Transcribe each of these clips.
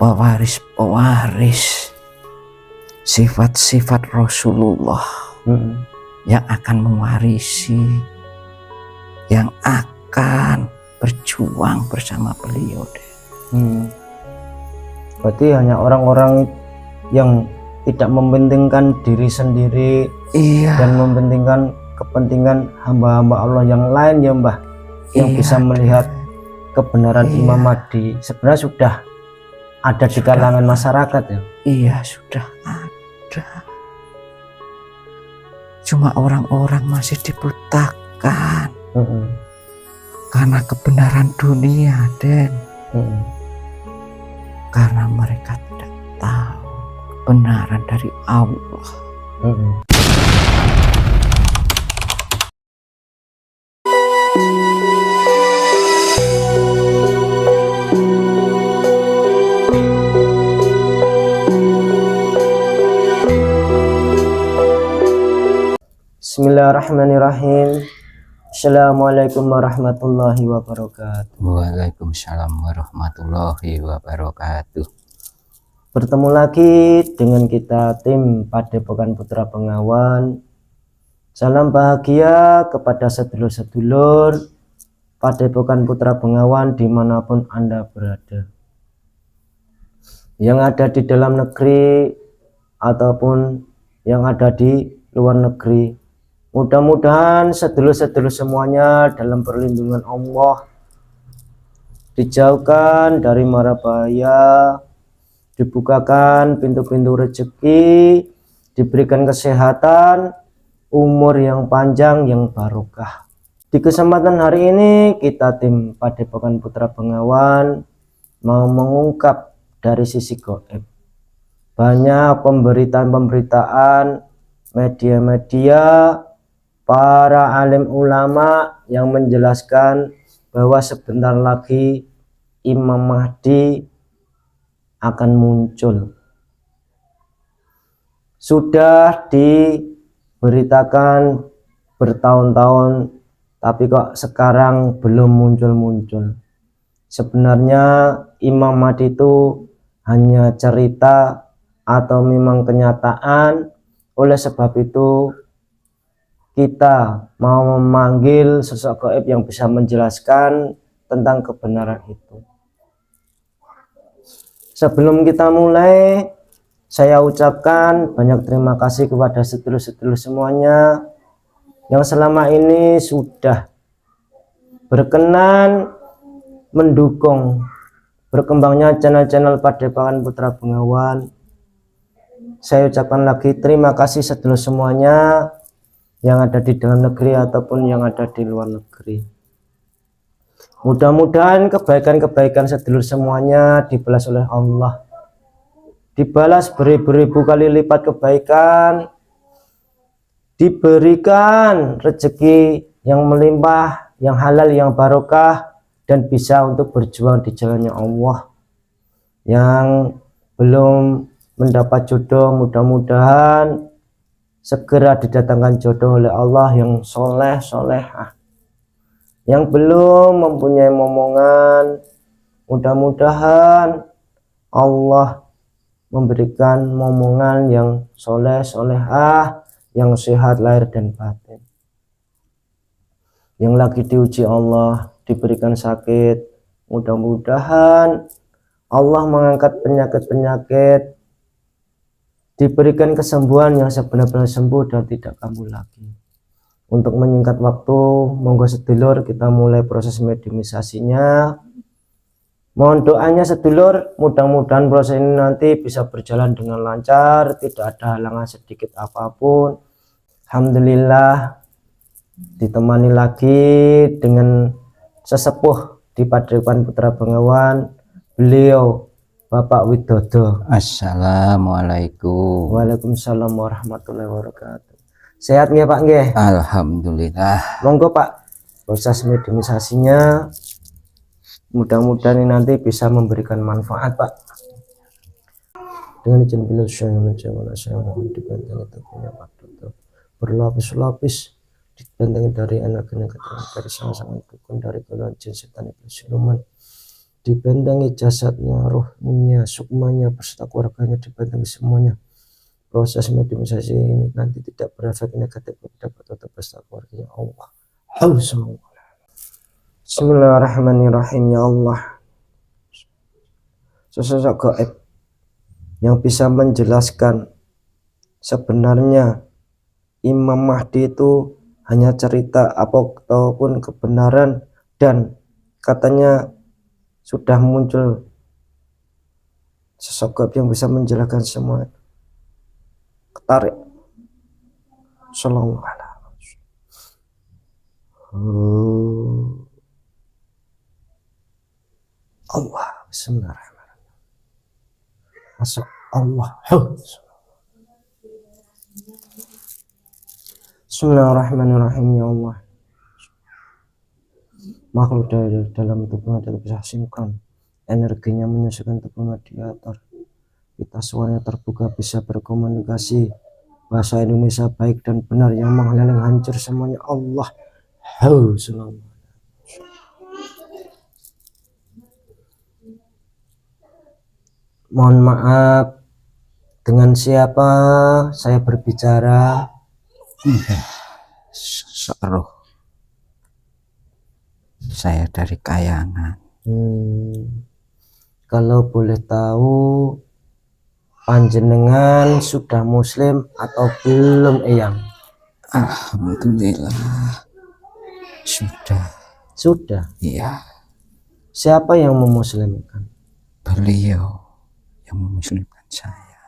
pewaris-pewaris sifat-sifat Rasulullah yang akan mewarisi, yang akan berjuang bersama beliau. Berarti hanya orang-orang yang tidak mementingkan diri sendiri, dan mementingkan kepentingan hamba-hamba Allah yang lain ya Mbah, yang bisa melihat kebenaran Imam Mahdi sebenarnya sudah ada di kalangan masyarakat ya. Iya, sudah ada. Cuma orang-orang masih dibutakan karena kebenaran dunia, Den. Karena mereka tidak tahu kebenaran dari Allah. Bismillahirrahmanirrahim. Assalamualaikum warahmatullahi wabarakatuh. Waalaikumsalam warahmatullahi wabarakatuh. Bertemu lagi dengan kita tim Padepokan Putra Bengawan. Salam bahagia kepada sedulur-sedulur Padepokan Putra Bengawan dimanapun Anda berada, yang ada di dalam negeri ataupun yang ada di luar negeri. Mudah-mudahan sedulur-sedulur semuanya dalam perlindungan Allah, dijauhkan dari mara bahaya, dibukakan pintu-pintu rezeki, diberikan kesehatan, umur yang panjang, yang barokah. Di kesempatan hari ini kita tim Padepokan Putra Bengawan mau mengungkap dari sisi gaib. Banyak pemberitaan-pemberitaan, media-media, para alim ulama yang menjelaskan bahwa sebentar lagi Imam Mahdi akan muncul. Sudah diberitakan bertahun-tahun, tapi kok sekarang belum muncul-muncul. Sebenarnya Imam Mahdi itu hanya cerita atau memang kenyataan. Oleh sebab itu kita mau memanggil sosok gaib yang bisa menjelaskan tentang kebenaran itu. Sebelum kita mulai, saya ucapkan banyak terima kasih kepada sedulur-sedulur semuanya yang selama ini sudah berkenan mendukung berkembangnya channel-channel Padepokan Putra Bengawan. Saya ucapkan lagi terima kasih sedulur semuanya yang ada di dalam negeri ataupun yang ada di luar negeri. Mudah-mudahan kebaikan-kebaikan sedulur semuanya dibalas oleh Allah, dibalas beribu-ribu kali lipat kebaikan, diberikan rezeki yang melimpah, yang halal, yang barokah, dan bisa untuk berjuang di jalannya Allah. Yang belum mendapat jodoh, mudah-mudahan segera didatangkan jodoh oleh Allah yang soleh solehah. Yang belum mempunyai momongan, mudah-mudahan Allah memberikan momongan yang soleh solehah, yang sehat lahir dan batin. Yang lagi diuji Allah, diberikan sakit, mudah-mudahan Allah mengangkat penyakit-penyakit, diberikan kesembuhan yang sebenar-benar sembuh dan tidak kambuh lagi. Untuk menyingkat waktu, monggo sedulur kita mulai proses mediumisasinya. Mohon doanya sedulur, mudah-mudahan proses ini nanti bisa berjalan dengan lancar, tidak ada halangan sedikit apapun. Alhamdulillah ditemani lagi dengan sesepuh di Padepokan Putra Bengawan, beliau Bapak Widodo. Assalamualaikum. Waalaikumsalam warahmatullahi wabarakatuh. Sehat nggih Pak nggih? Alhamdulillah. Monggo Pak, proses mediumisasinya mudah-mudahan ini nanti bisa memberikan manfaat Pak. Dengan izin beliau saya menjawab, saya mohon dibentengi tubuhnya Pak Dodo berlapis-lapis, dibentengi dari anak-anak dari sang-sang dukun, dari golongan jin setan iblis siluman, dibentengi jasadnya, rohnya, sukmanya, beserta keluarganya dibentengi semuanya. Proses mediumisasi ini nanti tidak berefek negatif dapat tetap beserta keluarganya. Allah. Bismillahirrahmanirrahim. Ya Allah, sosok gaib yang bisa menjelaskan sebenarnya Imam Mahdi itu hanya cerita ataupun kebenaran, dan katanya sudah muncul sosok gaib yang bisa menjelaskan semua. Ketarik. Sallallahu alaihi wasallam. Allah. Bismillahirrahmanirrahim. Masuk Allah. Bismillahirrahmanirrahim. Ya Allah, makhluk dari dalam tubuh tidak bisa sinkron, energinya menyusukan tubuh mediator. Kita semuanya terbuka, bisa berkomunikasi bahasa Indonesia baik dan benar yang menghalang hancur semuanya. Allah. Mohon maaf, dengan siapa saya berbicara? Seru. Saya dari Kayangan. Kalau boleh tahu, panjenengan sudah muslim atau belum, Eyang? Alhamdulillah sudah. Iya. Siapa yang memuslimkan? Beliau yang memuslimkan saya.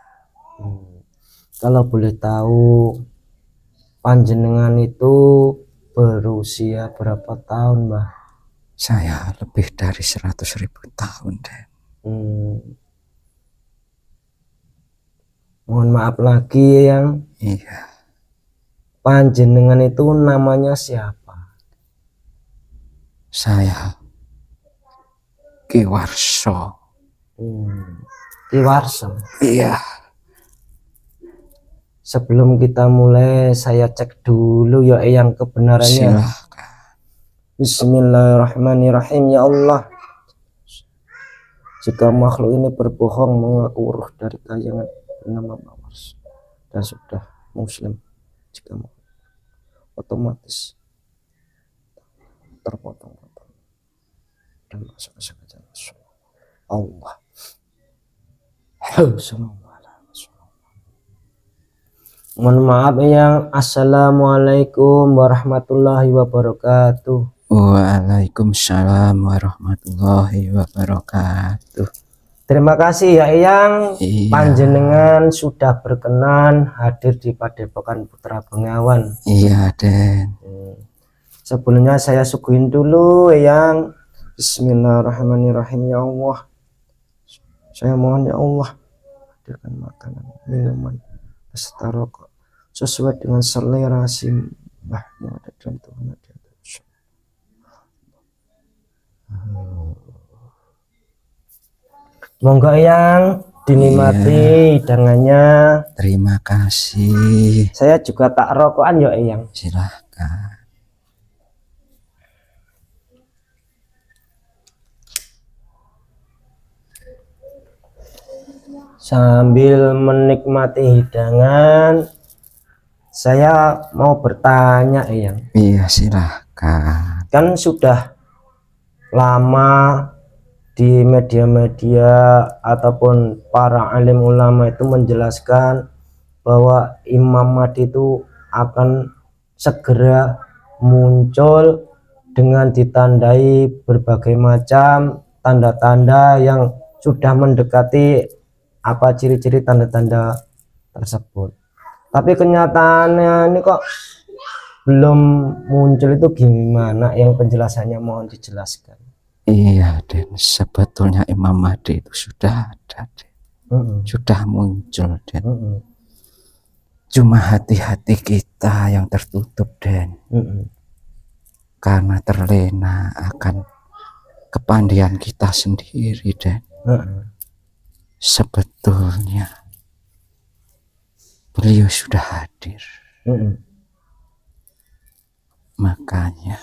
Kalau boleh tahu, panjenengan itu berusia berapa tahun, Mbah? Saya lebih dari 100.000 tahun, Den. Mohon maaf lagi, Eyang. Iya. Panjenengan itu namanya siapa? Saya Ki Warso. Ki Warso. Iya. Sebelum kita mulai, saya cek dulu ya Eyang kebenarannya. Silahkan. Bismillahirrahmanirrahim. Ya Allah, jika makhluk ini berbohong mengaku ruh dari Kayangan bernama Warso dan sudah muslim, jika mau otomatis terpotong-potong dan masuk ke sengaja Allah. Mohon maaf Eyang. Assalamualaikum warahmatullahi wabarakatuh. Waalaikumsalam warahmatullahi wabarakatuh. Terima kasih ya Eyang. Iya. Panjenengan sudah berkenan hadir di Padepokan Putra Bengawan. Iya, Den. Sebelumnya saya suguhin dulu Eyang. Bismillahirrahmanirrahim. Ya Allah, saya mohon ya Allah, hadirkan makanan, minuman, beserta rokok sesuai dengan selera simbah yang ada dalam tubuh mediator. Monggo Eyang, dinikmati hidangannya. Terima kasih. Saya juga tak rokokan ya Eyang. Silahkan. Sambil menikmati hidangan, saya mau bertanya Eyang. Iya, silahkan. Kan sudah lama di media-media ataupun para alim ulama itu menjelaskan bahwa Imam Mahdi itu akan segera muncul dengan ditandai berbagai macam tanda-tanda yang sudah mendekati apa ciri-ciri tanda-tanda tersebut. Tapi kenyataannya ini kok belum muncul, itu gimana yang penjelasannya, mohon dijelaskan. Iya, Den, sebetulnya Imam Mahdi itu sudah ada, Den. Sudah muncul, Den. Cuma hati-hati kita yang tertutup, Den. Karena terlena akan kepandaian kita sendiri, Den. Sebetulnya beliau sudah hadir. Makanya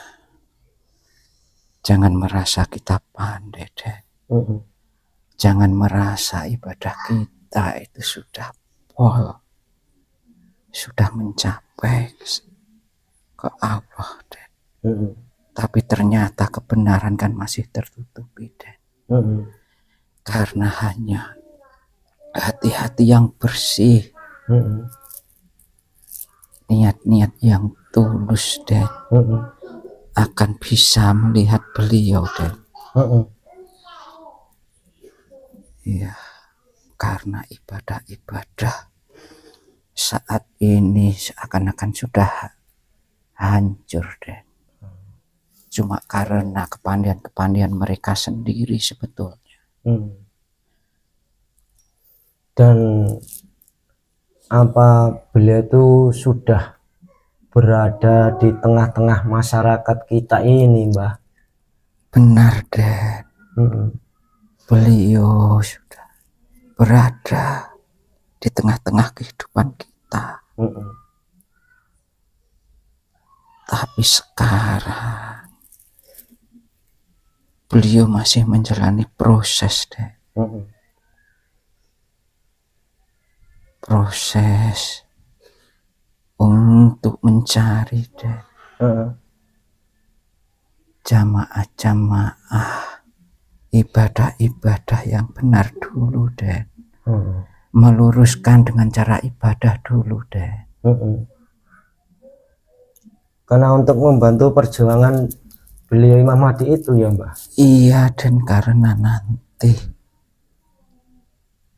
jangan merasa kita pandai, Den. Jangan merasa ibadah kita itu sudah pol, sudah mencapai ke Allah, Den. Tapi ternyata kebenaran kan masih tertutupi, Den. Karena hanya hati-hati yang bersih, niat-niat yang tulus, Den, akan bisa melihat beliau, Den. Iya, karena ibadah-ibadah saat ini seakan-akan sudah hancur, Den. Cuma karena kepandian-kepandian mereka sendiri sebetulnya. Dan apa beliau itu sudah berada di tengah-tengah masyarakat kita ini, Mbah? Benar, Den. Beliau sudah berada di tengah-tengah kehidupan kita. Tapi sekarang beliau masih menjalani proses, Den. Proses untuk mencari, Den, jamaah-jamaah ibadah-ibadah yang benar dulu, Den. Meluruskan dengan cara ibadah dulu, Den. Karena untuk membantu perjuangan beliau Imam Mahdi itu ya, Mbah? Iya, Den, karena nanti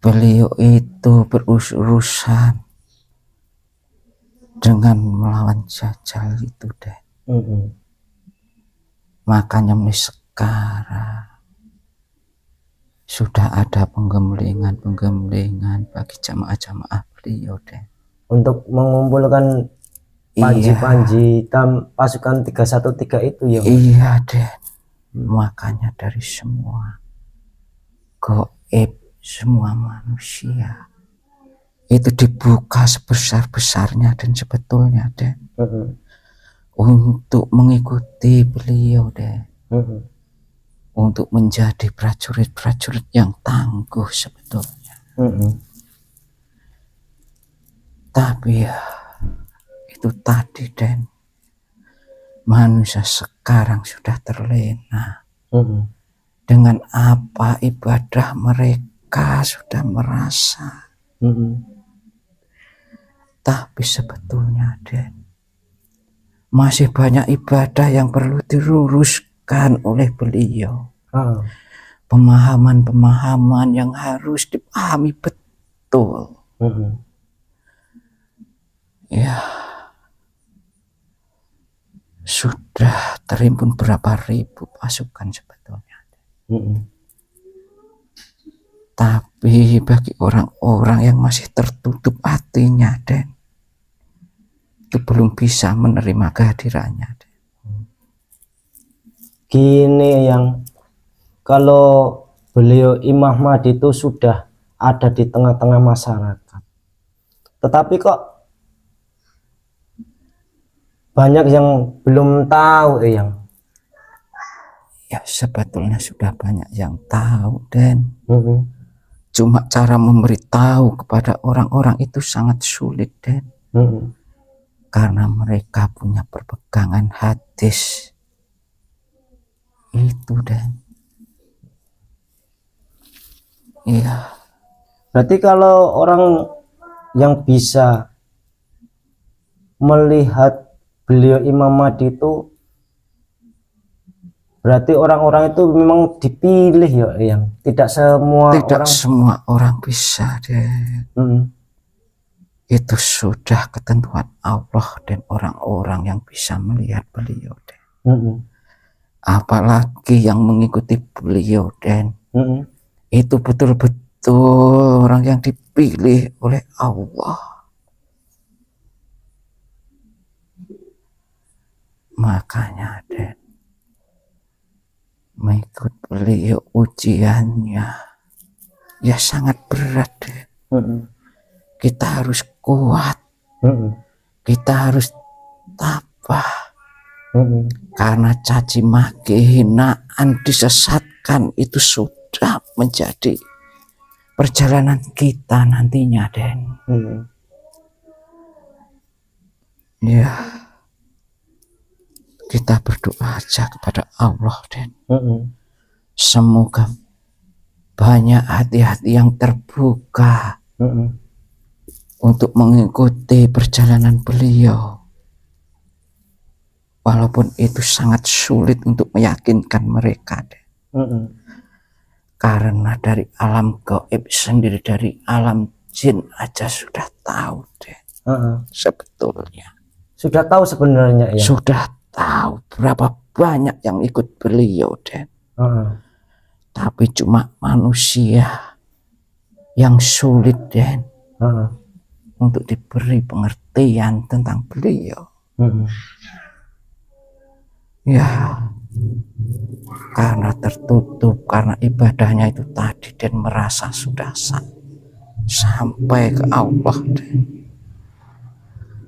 beliau itu berurusan dengan melawan Dajjal itu, Den. Makanya mulai sekarang sudah ada penggemblengan bagi jamaah-jamaah beliau, Den. Untuk mengumpulkan panji-panji hitam pasukan 313 itu ya, Mbah? Iya, Den. Makanya dari semua gaib, semua manusia itu dibuka sebesar-besarnya, dan sebetulnya, Den, untuk mengikuti beliau, Den, untuk menjadi prajurit-prajurit yang tangguh sebetulnya. Tapi ya itu tadi, Den, manusia sekarang sudah terlena dengan apa ibadah mereka sudah merasa. Tapi sebetulnya, Den, masih banyak ibadah yang perlu diluruskan oleh beliau. Pemahaman-pemahaman yang harus dipahami betul. Ya, sudah terimpun berapa ribu pasukan sebetulnya. Tapi bagi orang-orang yang masih tertutup hatinya, Den, itu belum bisa menerima kehadirannya, Den. Gini, yang kalau beliau Imam Mahdi itu sudah ada di tengah-tengah masyarakat, tetapi kok banyak yang belum tahu, yang ya sebetulnya sudah banyak yang tahu, Den. Cuma cara memberitahu kepada orang-orang itu sangat sulit, Den. Karena mereka punya perpegangan hadis itu, Den. Iya. Berarti kalau orang yang bisa melihat beliau Imam Mahdi itu, berarti orang-orang itu memang dipilih ya, yang tidak semua orang bisa, Den. Itu sudah ketentuan Allah dan orang-orang yang bisa melihat beliau, Den. Apalagi yang mengikuti beliau, Den. Itu betul-betul orang yang dipilih oleh Allah. Makanya, Den, mengikut beliau ujiannya ya sangat berat, Den. Kita harus kuat, kita harus tabah, karena caci maki, hinaan, disesatkan itu sudah sudah menjadi perjalanan kita nantinya, Den. Ya, kita berdoa aja kepada Allah, Den. Semoga banyak hati-hati yang terbuka untuk mengikuti perjalanan beliau. Walaupun itu sangat sulit untuk meyakinkan mereka, Den. Karena dari alam gaib sendiri, dari alam jin aja sudah tahu, Den. Sebetulnya Sudah tahu sebenarnya ya. sudah tahu berapa banyak yang ikut beliau, Den. Tapi cuma manusia yang sulit, Den, untuk diberi pengertian tentang beliau. Ya, karena tertutup, karena ibadahnya itu tadi, Dan, merasa sudah sampai ke Allah, Dan.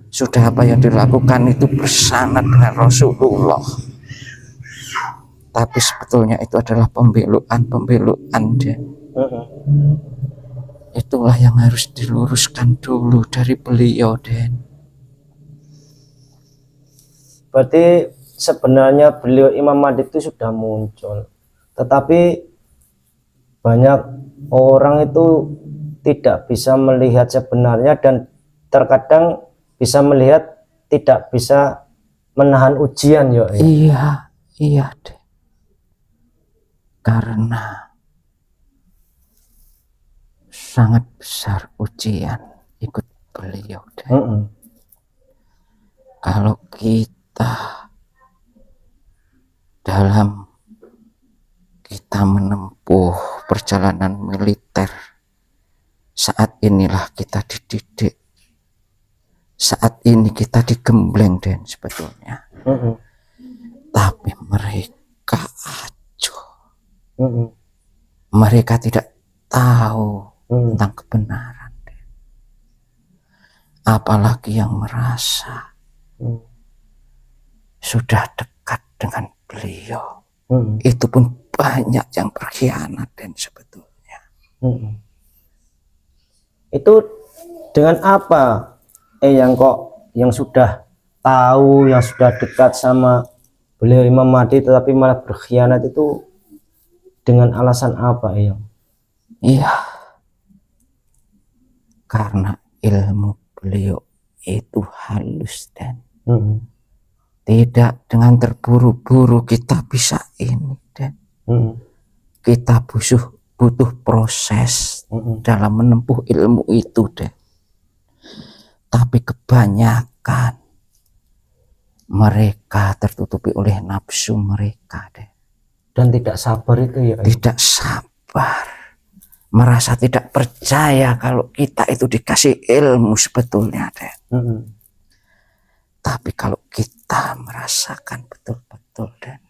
Sudah apa yang dilakukan itu bersanad dengan Rasulullah. Tapi sebetulnya itu adalah pembelokan, Dan. Itulah yang harus diluruskan dulu dari beliau, Dan. Berarti sebenarnya beliau Imam Mahdi itu sudah muncul, tetapi banyak orang itu tidak bisa melihat sebenarnya, dan terkadang bisa melihat tidak bisa menahan ujian ya. Iya, Den. Karena sangat besar ujian ikut beliau, Den. Kalau kita dalam kita menempuh perjalanan militer, saat inilah kita dididik, saat ini kita digembleng, Den, sebetulnya. Tapi mereka acuh, mereka tidak tahu tentang kebenaran, Den. Apalagi yang merasa sudah dekat dengan beliau, itu pun banyak yang berkhianat, Dan, sebetulnya. Itu dengan apa yang sudah tahu, yang sudah dekat sama beliau Imam Mahdi tetapi malah berkhianat, itu dengan alasan apa, Eyang? Iya, karena ilmu beliau itu halus, Dan. Tidak dengan terburu-buru kita bisa ini, Dan. Kita butuh proses dalam menempuh ilmu itu, Dan. Tapi kebanyakan mereka tertutupi oleh nafsu mereka, Dan. Dan tidak sabar itu ya. Tidak sabar, merasa tidak percaya kalau kita itu dikasih ilmu sebetulnya, Dan. Tapi kalau kita merasakan betul-betul, Dan,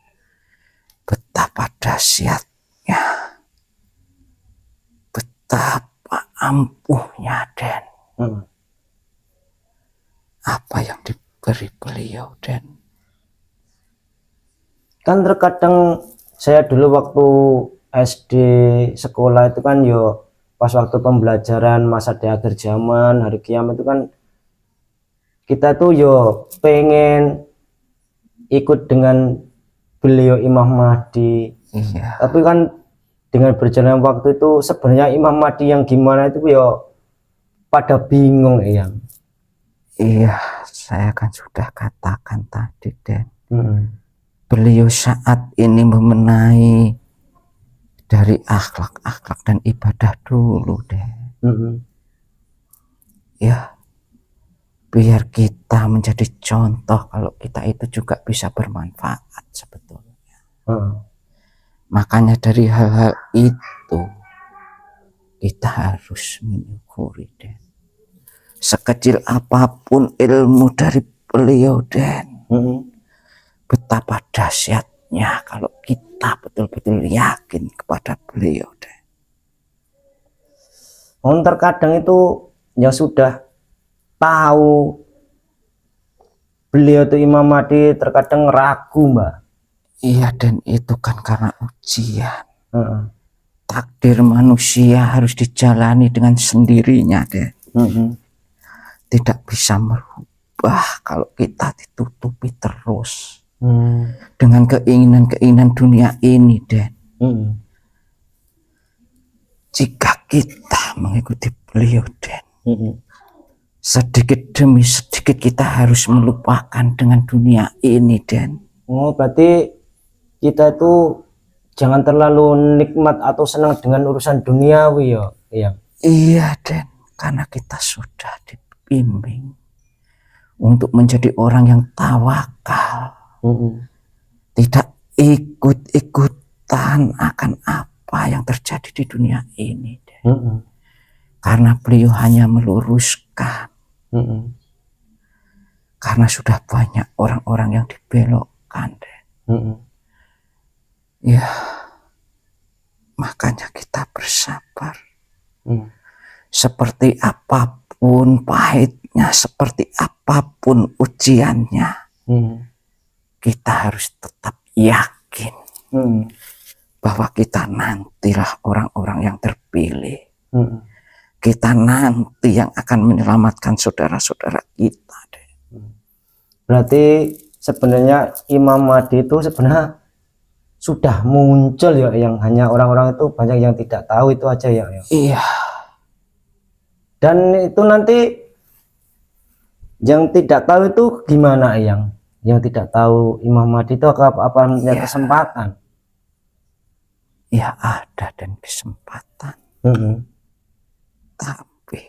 betapa dahsyatnya, betapa ampuhnya, Dan, apa yang diberi beliau, Dan. Kan terkadang saya dulu waktu SD sekolah itu kan yo pas waktu pembelajaran masa di akhir zaman, hari kiamat itu kan kita tuh yo pengen ikut dengan beliau Imam Mahdi. Iya. Tapi kan dengan berjalannya waktu itu sebenarnya Imam Mahdi yang gimana itu yo pada bingung, Eyang. Iya, saya kan sudah katakan tadi, Dan. Beliau saat ini membenahi dari akhlak dan ibadah dulu, Dan. Ya, biar kita menjadi contoh kalau kita itu juga bisa bermanfaat sebetulnya. Makanya dari hal-hal itu kita harus menyukuri, Dan. Sekecil apapun ilmu dari beliau, Dan, betapa dahsyatnya kalau kita betul-betul yakin kepada beliau, Dan. Terkadang itu yang sudah tahu beliau itu Imam Mahdi terkadang ragu, Mbak. Iya, Dan, itu kan karena ujian. takdir manusia harus dijalani dengan sendirinya, Den. Tidak bisa merubah kalau kita ditutupi terus dengan keinginan-keinginan dunia ini, Den. Jika kita mengikuti beliau, Den, sedikit demi sedikit kita harus melupakan dengan dunia ini, Den. Oh, berarti kita itu jangan terlalu nikmat atau senang dengan urusan duniawi ya. Iya, Den, karena kita sudah dibimbing untuk menjadi orang yang tawakal, tidak ikut-ikutan akan apa yang terjadi di dunia ini, Den. Karena beliau hanya meluruskan, karena sudah banyak orang-orang yang dibelokkan, Den. Ya, makanya kita bersabar. Seperti apapun pahitnya, seperti apapun ujiannya, kita harus tetap yakin bahwa kita nantilah orang-orang yang terpilih. Kita nanti yang akan menyelamatkan saudara-saudara kita. Berarti sebenarnya Imam Mahdi itu sebenarnya sudah muncul ya, yang hanya orang-orang itu banyak yang tidak tahu itu aja ya. Iya. Dan itu nanti yang tidak tahu itu gimana, yang tidak tahu Imam Mahdi itu apa Ya. kesempatan? Ya ada dan kesempatan. Tapi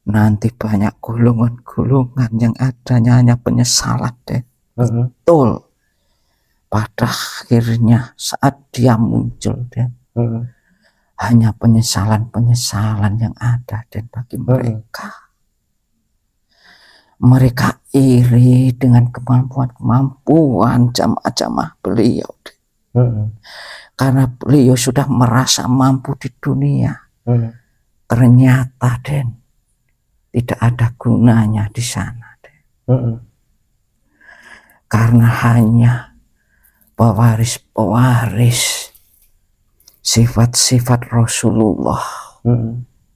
nanti banyak golongan-golongan yang adanya hanya penyesalan, Den. Betul. Pada akhirnya saat dia muncul, Den, hanya penyesalan-penyesalan yang ada, Den, bagi mereka. Mereka iri dengan kemampuan-kemampuan jamaah-jamaah beliau, Den. Karena beliau sudah merasa mampu di dunia. Ternyata, Den, tidak ada gunanya di sana, Den. Karena hanya pewaris-pewaris sifat-sifat Rasulullah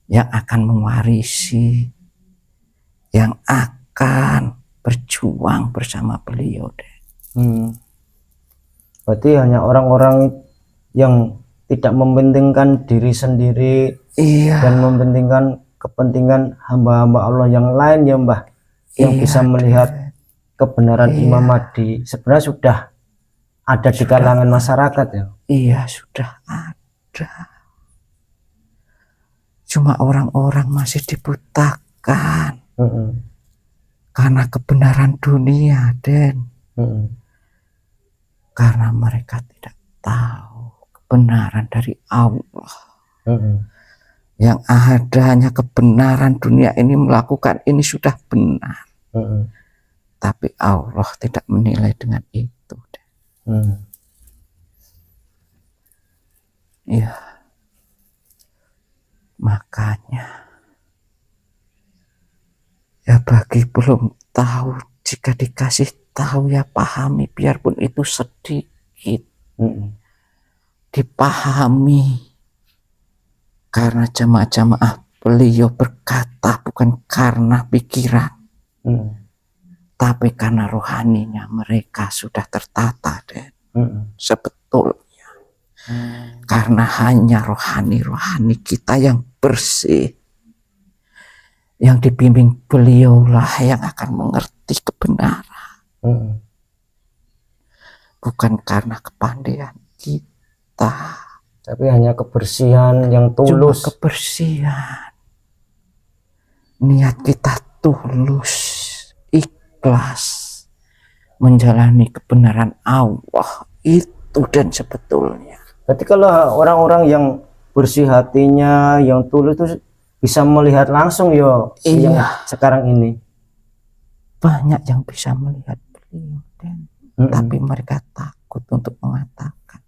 yang akan mewarisi, yang akan berjuang bersama beliau, Den. Berarti hanya orang-orang yang tidak mementingkan diri sendiri, dan mementingkan kepentingan hamba-hamba Allah yang lain ya, Mbah, yang bisa melihat kebenaran Imam Mahdi sebenarnya sudah ada di kalangan masyarakat ya. Iya, sudah ada. Cuma orang-orang masih dibutakan karena kebenaran dunia, Den. Karena mereka tidak tahu kebenaran dari Allah. Yang ada hanya kebenaran dunia ini, melakukan ini sudah benar. Tapi Allah tidak menilai dengan itu. Ya, makanya ya bagi belum tahu, jika dikasih tahu ya pahami, biarpun itu sedikit. Dipahami, karena jamaah-jamaah beliau berkata bukan karena pikiran, tapi karena rohaninya mereka sudah tertata, Den. Sebetulnya karena hanya rohani kita yang bersih, yang dibimbing beliaulah yang akan mengerti kebenaran, bukan karena kepandaian kita, tapi hanya kebersihan yang tulus. Cuma kebersihan, niat kita tulus, ikhlas menjalani kebenaran Allah itu, dan sebetulnya. Berarti kalau orang-orang yang bersih hatinya, yang tulus itu bisa melihat langsung yo, yang sekarang ini. Banyak yang bisa melihat beliau, Den. Tapi mereka takut untuk mengatakan.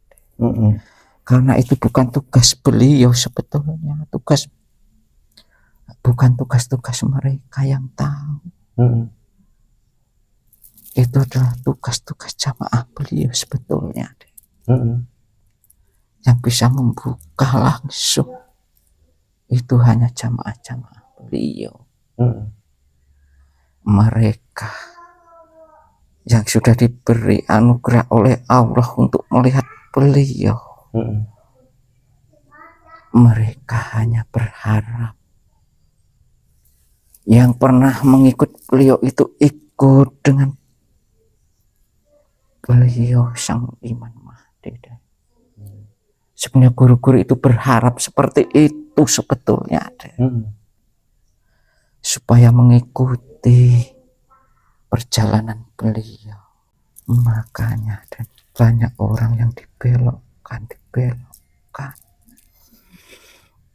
Karena itu bukan tugas beliau sebetulnya, bukan tugas mereka yang tahu. Itu adalah tugas-tugas jamaah beliau sebetulnya. yang bisa membuka langsung itu hanya jamaah-jamaah beliau. Mereka yang sudah diberi anugerah oleh Allah untuk melihat beliau. Mereka hanya berharap yang pernah mengikut beliau itu ikut dengan beliau sang Imam Mahdi. Sebenarnya guru-guru itu berharap seperti itu sebetulnya, supaya mengikuti perjalanan beliau. Makanya dan banyak orang yang dibelokkan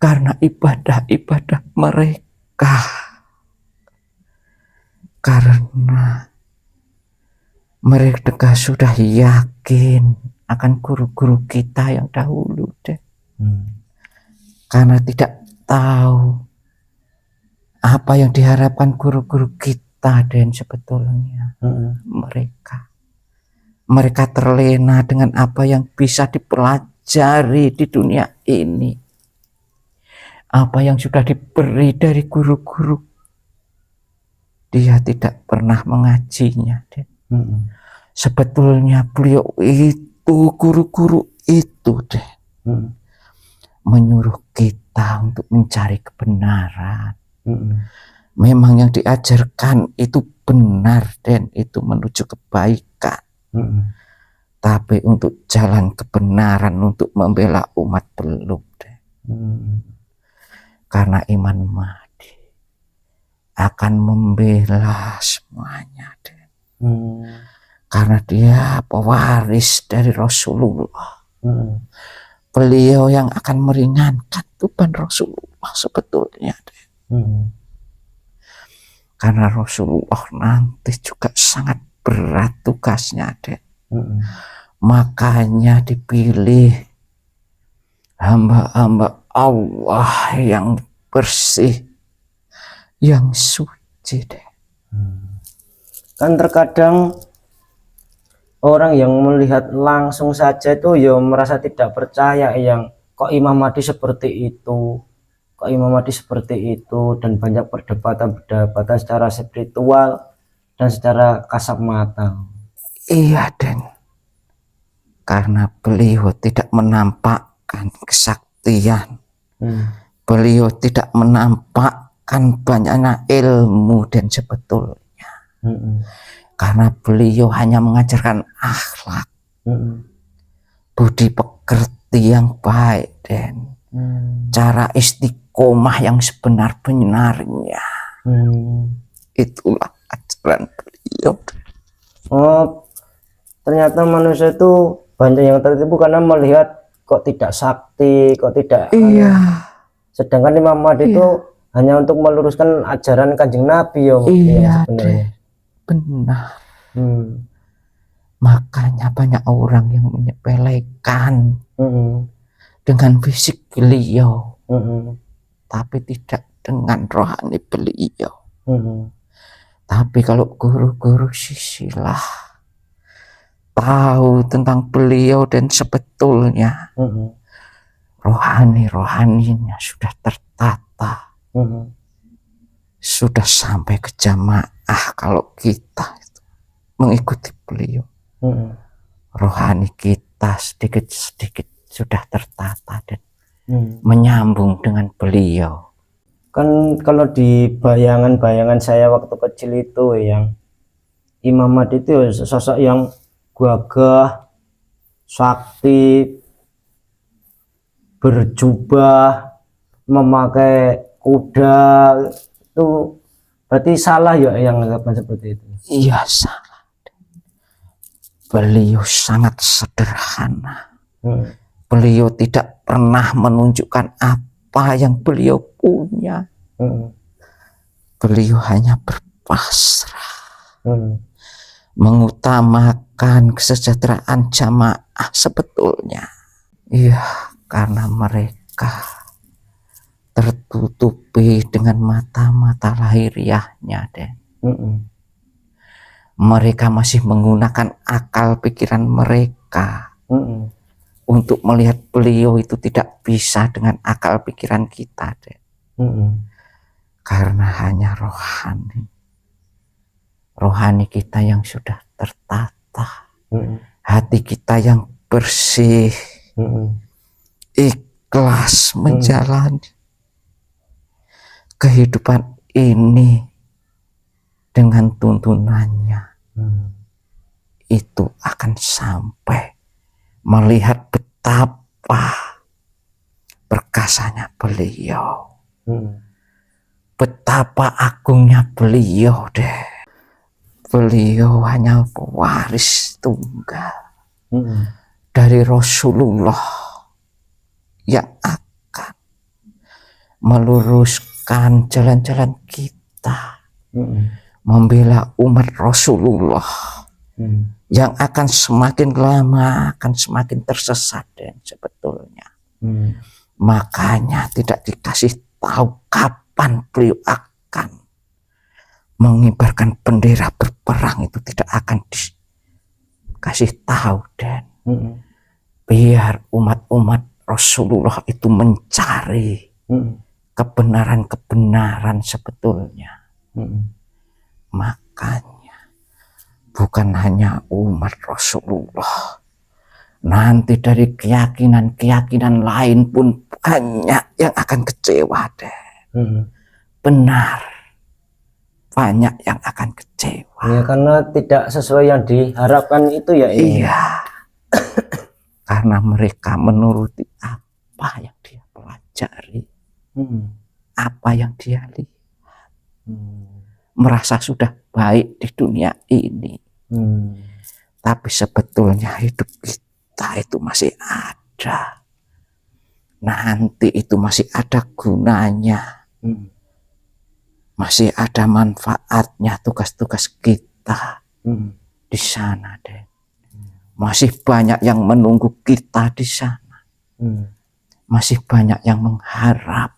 karena ibadah-ibadah mereka, karena mereka sudah yakin akan guru-guru kita yang dahulu deh. Karena tidak tahu apa yang diharapkan guru-guru kita dan sebetulnya mereka terlena dengan apa yang bisa dipelajari di dunia ini, apa yang sudah diberi dari guru-guru. Dia tidak pernah mengajinya. Sebetulnya beliau itu, guru-guru itu menyuruh kita untuk mencari kebenaran. Memang yang diajarkan itu benar dan itu menuju kebaikan. Tapi untuk jalan kebenaran, untuk membela umat belum. Karena Imam Mahdi akan membela semuanya. Karena dia pewaris dari Rasulullah. Beliau yang akan meringankan beban Rasulullah sebetulnya. Karena Rasulullah nanti juga sangat berat tugasnya. Makanya dipilih hamba-hamba Allah yang bersih, yang suci. Kan terkadang orang yang melihat langsung saja itu ya merasa tidak percaya, yang kok Imam Mahdi seperti itu, kok Imam Mahdi seperti itu, dan banyak perdebatan secara spiritual dan secara kasat mata. Iya, dan karena beliau tidak menampakkan kesaktian, beliau tidak menampakkan banyaknya ilmu dan sebetulnya karena beliau hanya mengajarkan akhlak, budi pekerti yang baik dan cara istiqomah yang sebenar-benarnya. Itulah ajaran beliau. Oh, ternyata manusia itu banyak yang tertipu karena melihat kok tidak sakti, kok tidak. Sedangkan Imam Mahdi itu hanya untuk meluruskan ajaran Kanjeng Nabi ya sebenarnya. Benar. Makanya banyak orang yang menyepelekan dengan fisik beliau, tapi tidak dengan rohani beliau. Tapi kalau guru-guru silsilah tahu tentang beliau dan sebetulnya rohaninya sudah tertata, sudah sampai ke jamaah. Kalau kita itu mengikuti beliau, rohani kita sedikit-sedikit sudah tertata dan menyambung dengan beliau. Kan kalau di bayangan-bayangan saya waktu kecil itu, yang Imam Mahdi itu sosok yang gagah, sakti, berjubah, memakai kuda. Itu berarti salah ya yang anggapan seperti itu? Iya, salah. Beliau sangat sederhana. Beliau tidak pernah menunjukkan apa yang beliau punya. Beliau hanya berpasrah, mengutamakan kesejahteraan jamaah sebetulnya. Iya, karena mereka tertutupi dengan mata-mata lahiriahnya, mereka masih menggunakan akal pikiran mereka. untuk melihat beliau itu tidak bisa dengan akal pikiran kita, Den. Karena hanya rohani kita yang sudah tertata, hati kita yang bersih, ikhlas menjalani kehidupan ini dengan tuntunannya, itu akan sampai melihat betapa perkasanya beliau, betapa agungnya beliau, deh. Beliau hanya pewaris tunggal dari Rasulullah yang akan meluruskan jalan-jalan kita, membela umat Rasulullah yang akan semakin lama akan semakin tersesat, dan sebetulnya makanya tidak dikasih tahu kapan beliau akan mengibarkan bendera berperang, itu tidak akan dikasih tahu, dan biar umat-umat Rasulullah itu mencari kebenaran-kebenaran sebetulnya. Makanya bukan hanya umat Rasulullah, nanti dari keyakinan-keyakinan lain pun banyak yang akan kecewa, deh. Benar, banyak yang akan kecewa. Ya, karena tidak sesuai yang diharapkan itu ya. Iya. Karena mereka menuruti apa yang dia pelajari, apa yang dia lihat, merasa sudah baik di dunia ini. Tapi sebetulnya hidup kita itu masih ada, nanti itu masih ada gunanya, masih ada manfaatnya tugas-tugas kita di sana, deh. Masih banyak yang menunggu kita di sana. Masih banyak yang mengharap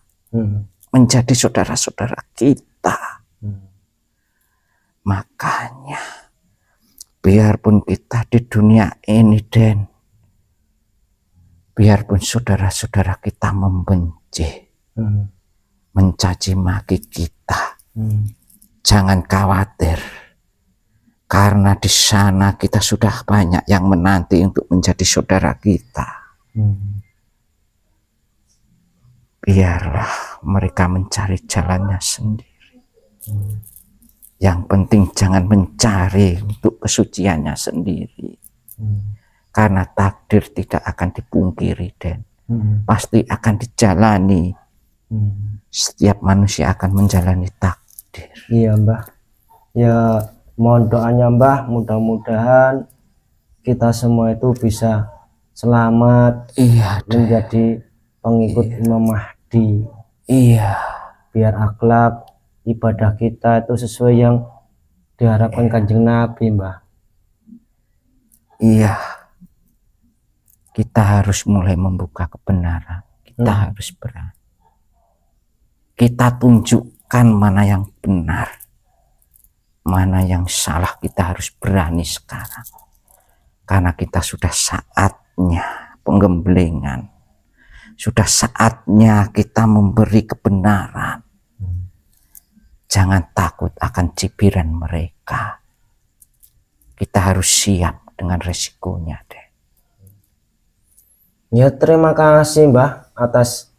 menjadi saudara-saudara kita. Makanya biarpun kita di dunia ini, Den, biarpun saudara-saudara kita membenci, mencaci maki kita, jangan khawatir, karena di sana kita sudah banyak yang menanti untuk menjadi saudara kita. Biarlah mereka mencari jalannya sendiri. Yang penting jangan mencari untuk kesuciannya sendiri. Karena takdir tidak akan dipungkiri, Den. Pasti akan dijalani. Setiap manusia akan menjalani takdir. Iya, Mbah. Ya, mohon doanya, Mbah, mudah-mudahan kita semua itu bisa selamat, menjadi pengikut Imam Mahdi. Iya. Biar akhlak ibadah kita itu sesuai yang diharapkan Kanjeng Nabi, Mbah. Iya. Kita harus mulai membuka kebenaran. Kita harus berani. Kita tunjukkan mana yang benar, mana yang salah. Kita harus berani sekarang. Karena kita sudah saatnya penggemblengan. Sudah saatnya kita memberi kebenaran. Jangan takut akan cibiran mereka. Kita harus siap dengan resikonya, deh. Ya, terima kasih, Mbah, atas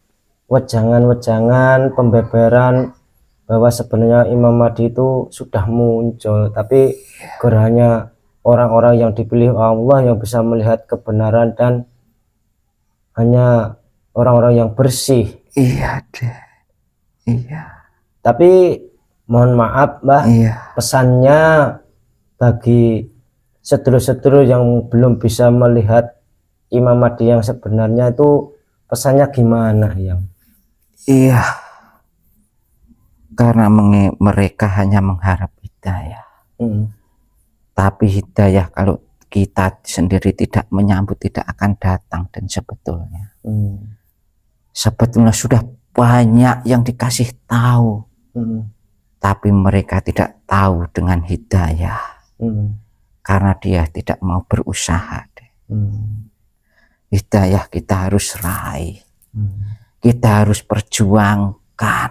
wejangan-wejangan pembeberan bahwa sebenarnya Imam Mahdi itu sudah muncul, tapi hanya orang-orang yang dipilih Allah yang bisa melihat kebenaran, dan hanya orang-orang yang bersih. Iya, deh. Iya. Tapi mohon maaf, Mbah, pesannya bagi sedulur-sedulur yang belum bisa melihat Imam Mahdi yang sebenarnya itu, pesannya gimana, yang? Iya. Karena mereka hanya mengharap hidayah. Tapi hidayah kalau kita sendiri tidak menyambut, tidak akan datang. Dan sebetulnya sudah banyak yang dikasih tahu, tapi mereka tidak tahu dengan hidayah, karena dia tidak mau berusaha, deh. hidayah kita harus raih, kita harus perjuangkan,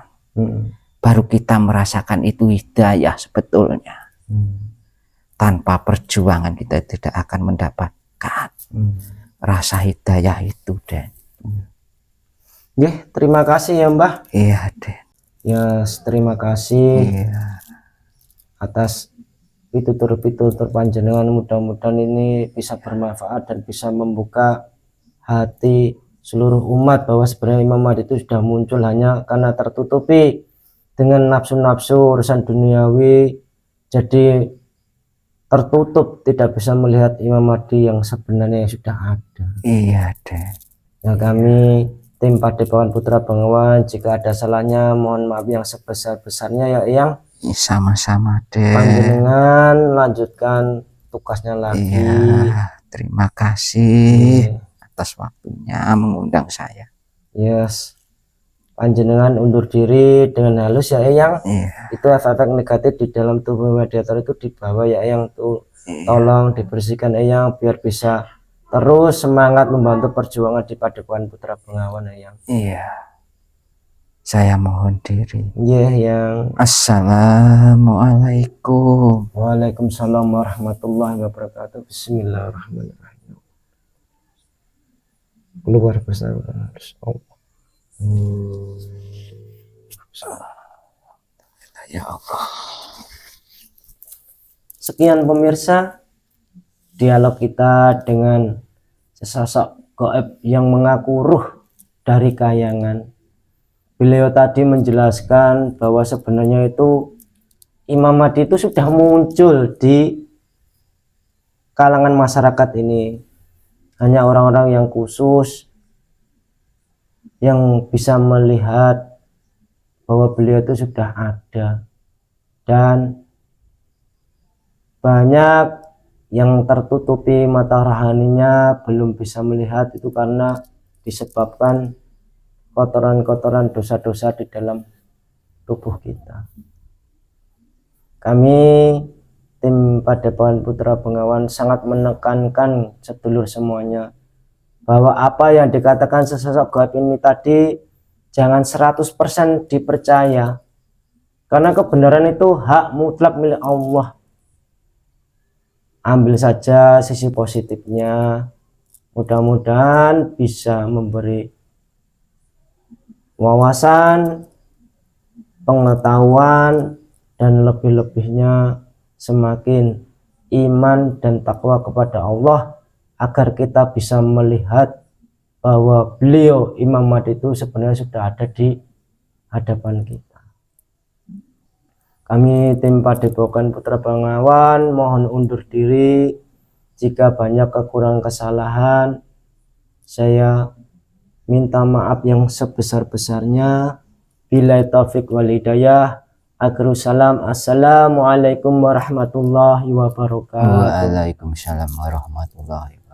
baru kita merasakan itu hidayah sebetulnya. Tanpa perjuangan kita tidak akan mendapatkan rasa hidayah itu, Den. Terima kasih ya Mbah. Iya, Den. Yes, terima kasih Iya. atas pitutur-pitutur panjenengan. Mudah-mudahan ini bisa bermanfaat dan bisa membuka hati seluruh umat bahwa sebenarnya Imam Mahdi itu sudah muncul hanya karena tertutupi dengan nafsu-nafsu urusan duniawi, jadi tertutup, tidak bisa melihat Imam Mahdi yang sebenarnya yang sudah ada. Iya, Den. Ya, kami tim Padepokan Putra Bengawan, jika ada salahnya mohon maaf yang sebesar-besarnya ya Eyang. Sama-sama, Den. Panjenengan lanjutkan tugasnya lagi. Iya, terima kasih atas waktunya mengundang saya. Yes, panjenengan undur diri dengan halus ya Eyang. Iya. Itu efek negatif di dalam tubuh mediator itu dibawa ya Eyang tuh. Tolong dibersihkan Eyang biar bisa terus semangat membantu perjuangan di Padepokan Putra Bengawan Eyang. Iya. Saya mohon diri. Iya Eyang. Assalamualaikum. Waalaikumsalam warahmatullahi wabarakatuh. Bismillahirrahmanirrahim. Keluar bersama Allah. Ya Allah. Sekian pemirsa, dialog kita dengan sesosok gaib yang mengaku ruh dari kayangan. Beliau tadi menjelaskan bahwa sebenarnya itu Imam Mahdi itu sudah muncul di kalangan masyarakat ini. Hanya orang-orang yang khusus yang bisa melihat bahwa beliau itu sudah ada, dan banyak yang tertutupi mata rohaninya belum bisa melihat itu karena disebabkan kotoran-kotoran dosa-dosa di dalam tubuh kita. Kami tim Padepokan Putra Bengawan sangat menekankan sedulur semuanya bahwa apa yang dikatakan sesosok gaib ini tadi jangan 100% dipercaya, karena kebenaran itu hak mutlak milik Allah. Ambil saja sisi positifnya, mudah-mudahan bisa memberi wawasan, pengetahuan, dan lebih-lebihnya semakin iman dan takwa kepada Allah, agar kita bisa melihat bahwa beliau Imam Mahdi itu sebenarnya sudah ada di hadapan kita. Kami tim Padepokan Putra Bengawan mohon undur diri. Jika banyak kekurangan kesalahan, saya minta maaf yang sebesar-besarnya. Billahi taufik wal hidayah. Akhiru salam. Assalamualaikum warahmatullahi wabarakatuh. Waalaikumsalam warahmatullahi wabarakatuh.